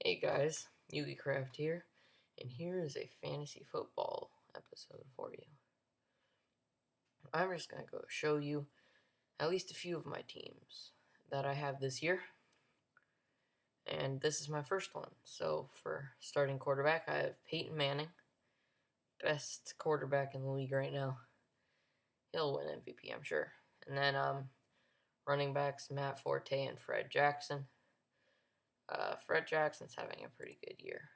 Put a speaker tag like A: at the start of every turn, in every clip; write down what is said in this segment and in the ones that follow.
A: Hey guys, YugiCraft here, and here is a fantasy football episode for you. I'm just going to go show you at least a few of my teams that I have this year, and this is my first one. So for starting quarterback, I have Peyton Manning, best quarterback in the league right now. He'll win MVP, I'm sure. And then running backs, Matt Forte and Fred Jackson. Fred Jackson's having a pretty good year.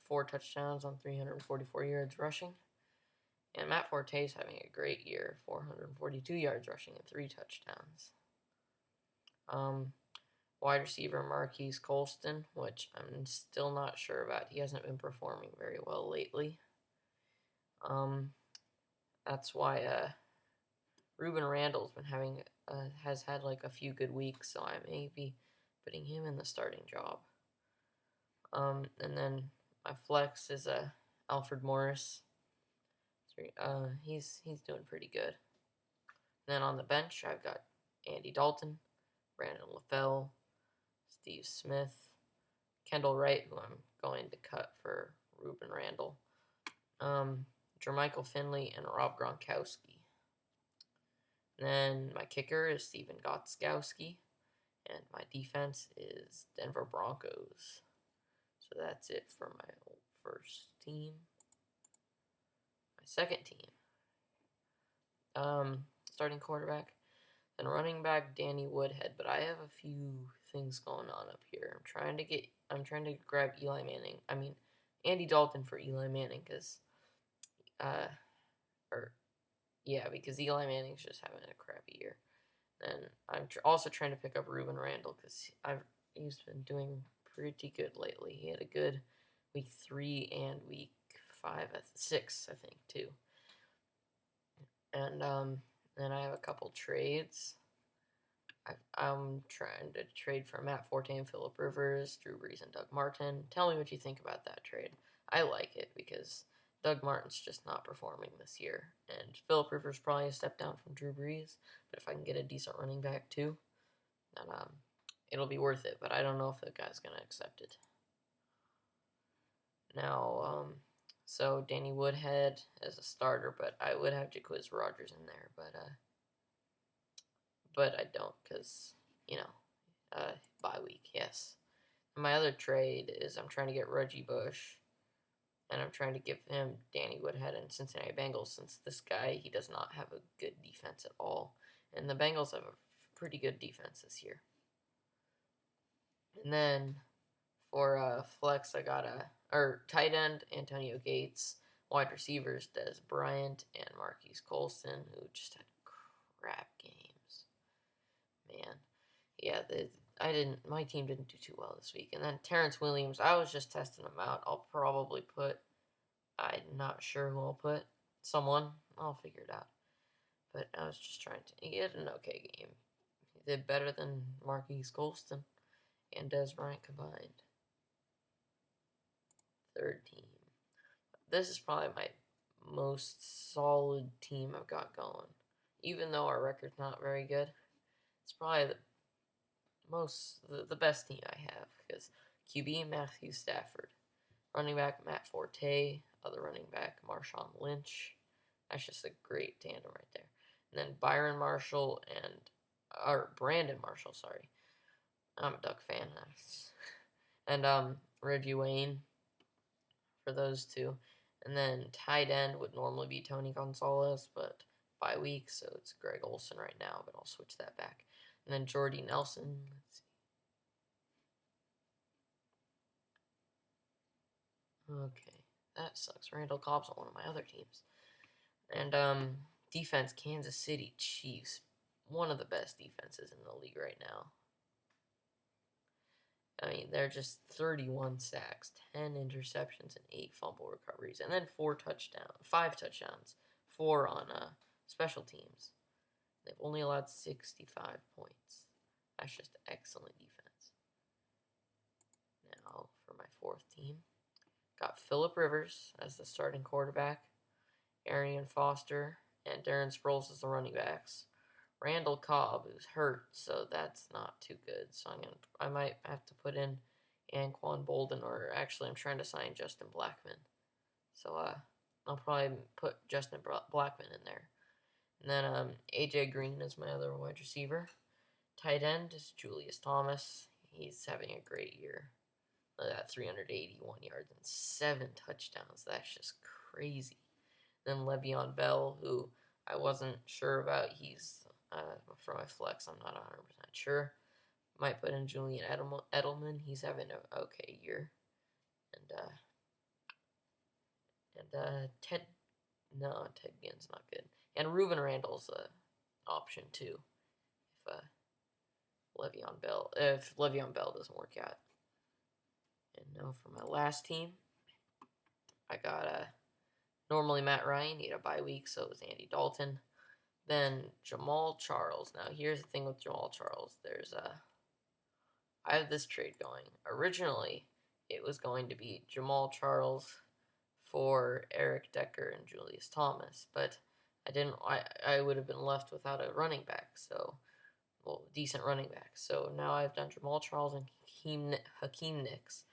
A: 4 touchdowns on 344 yards rushing. And Matt Forte's having a great year, 442 yards rushing and 3 touchdowns. Wide receiver Marquise Colston, which I'm still not sure about. He hasn't been performing very well lately. That's why Ruben Randall's been has had like a few good weeks, so I may be putting him in the starting job. And then my flex is Alfred Morris. He's doing pretty good. And then on the bench, I've got Andy Dalton, Brandon LaFell, Steve Smith, Kendall Wright, who I'm going to cut for Ruben Randall, Jermichael Finley, and Rob Gronkowski. And then my kicker is Steven Gostkowski, and my defense is Denver Broncos. So that's it for my first team. My second team, starting quarterback, then running back Danny Woodhead. But I have a few things going on up here. I'm trying to grab Andy Dalton for Eli Manning because Eli Manning's just having a crappy year. And I'm also trying to pick up Ruben Randall because he's been doing pretty good lately. He had a good week 3 and week 6, I think, too. And then I have a couple trades. I'm trying to trade for Matt Forte and Phillip Rivers, Drew Brees and Doug Martin. Tell me what you think about that trade. I like it because Doug Martin's just not performing this year, and Phillip Rivers probably a step down from Drew Brees. But if I can get a decent running back too, then it'll be worth it. But I don't know if the guy's gonna accept it. Now, so Danny Woodhead as a starter, but I would have Jacquizz Rodgers in there, but I don't because bye week, yes. And my other trade is I'm trying to get Reggie Bush, and I'm trying to give him Danny Woodhead and Cincinnati Bengals since this guy, he does not have a good defense at all. And the Bengals have a pretty good defense this year. And then for flex, I got tight end Antonio Gates, wide receivers Dez Bryant and Marquise Colston, who just had crap games. Man, yeah, my team didn't do too well this week. And then Terrence Williams, I was just testing him out. I'm not sure who I'll put. Someone, I'll figure it out. But I was just he had an okay game. He did better than Marquise Colston and Dez Bryant combined. Third team. This is probably my most solid team I've got going. Even though our record's not very good, it's probably the best team I have because QB Matthew Stafford, running back Matt Forte, other running back Marshawn Lynch. That's just a great tandem right there. And then Brandon Marshall, sorry. I'm a Duck fan. And Reggie Wayne for those two. And then tight end would normally be Tony Gonzalez, but bye week, so it's Greg Olsen right now, but I'll switch that back. And then Jordy Nelson. Let's see. Okay, that sucks. Randall Cobb's on one of my other teams. And defense, Kansas City Chiefs. One of the best defenses in the league right now. I mean, they're just 31 sacks, 10 interceptions, and 8 fumble recoveries. And then 5 touchdowns, 4 on special teams. They've only allowed 65 points. That's just excellent defense. Now, for my fourth team, got Phillip Rivers as the starting quarterback, Arian Foster and Darren Sproles as the running backs, Randall Cobb, who's hurt, so that's not too good. So I might have to put in Anquan Bolden, or actually I'm trying to sign Justin Blackman. So I'll probably put Justin Blackman in there. And then AJ Green is my other wide receiver. Tight end is Julius Thomas. He's having a great year. Look at that, 381 yards and 7 touchdowns. That's just crazy. Then Le'Veon Bell, who I wasn't sure about. He's for my flex. I'm not 100% sure. Might put in Julian Edelman. He's having an okay year. And Ted Ginn's not good. And Ruben Randall's an option too. If Le'Veon Bell doesn't work out. And now for my last team, I got normally Matt Ryan, he had a bye week, so it was Andy Dalton. Then Jamal Charles. Now here's the thing with Jamal Charles. I have this trade going. Originally, it was going to be Jamal Charles for Eric Decker and Julius Thomas, but I would have been left without a running back, decent running back. So now I've done Jamal Charles and Hakeem Nicks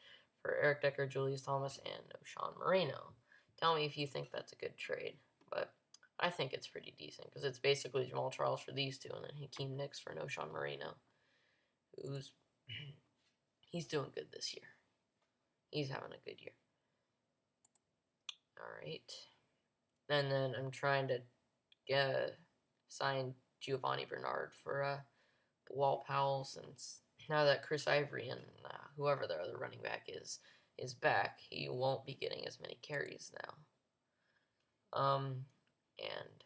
A: for Eric Decker, Julius Thomas, and Knowshon Moreno. Tell me if you think that's a good trade, but I think it's pretty decent because it's basically Jamal Charles for these two, and then Hakeem Nicks for Knowshon Moreno, he's doing good this year. He's having a good year. All right, and then I'm trying to sign Giovanni Bernard for Walt Powell, since now that Chris Ivory and whoever their other running back is back, he won't be getting as many carries now. And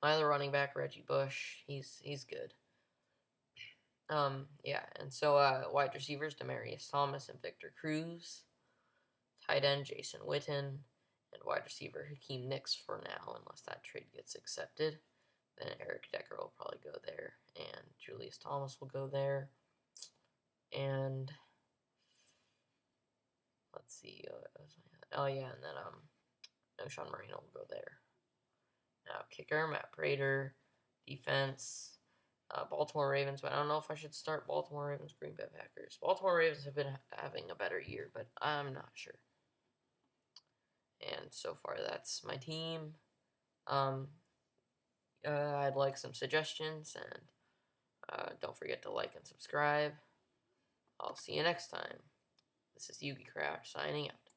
A: my other running back, Reggie Bush, he's good. Yeah, and so wide receivers, Demaryius Thomas and Victor Cruz. Tight end, Jason Witten. And wide receiver, Hakeem Nicks for now, unless that trade gets accepted. Then Eric Decker will probably go there, and Julius Thomas will go there. And let's see. Oh yeah, and then Knowshon Moreno will go there. Now kicker, Matt Prater. Defense, Baltimore Ravens, but I don't know if I should start Baltimore Ravens, Green Bay Packers. Baltimore Ravens have been having a better year, but I'm not sure. And so far, that's my team. I'd like some suggestions, and don't forget to like and subscribe. I'll see you next time. This is Yugi Craft signing out.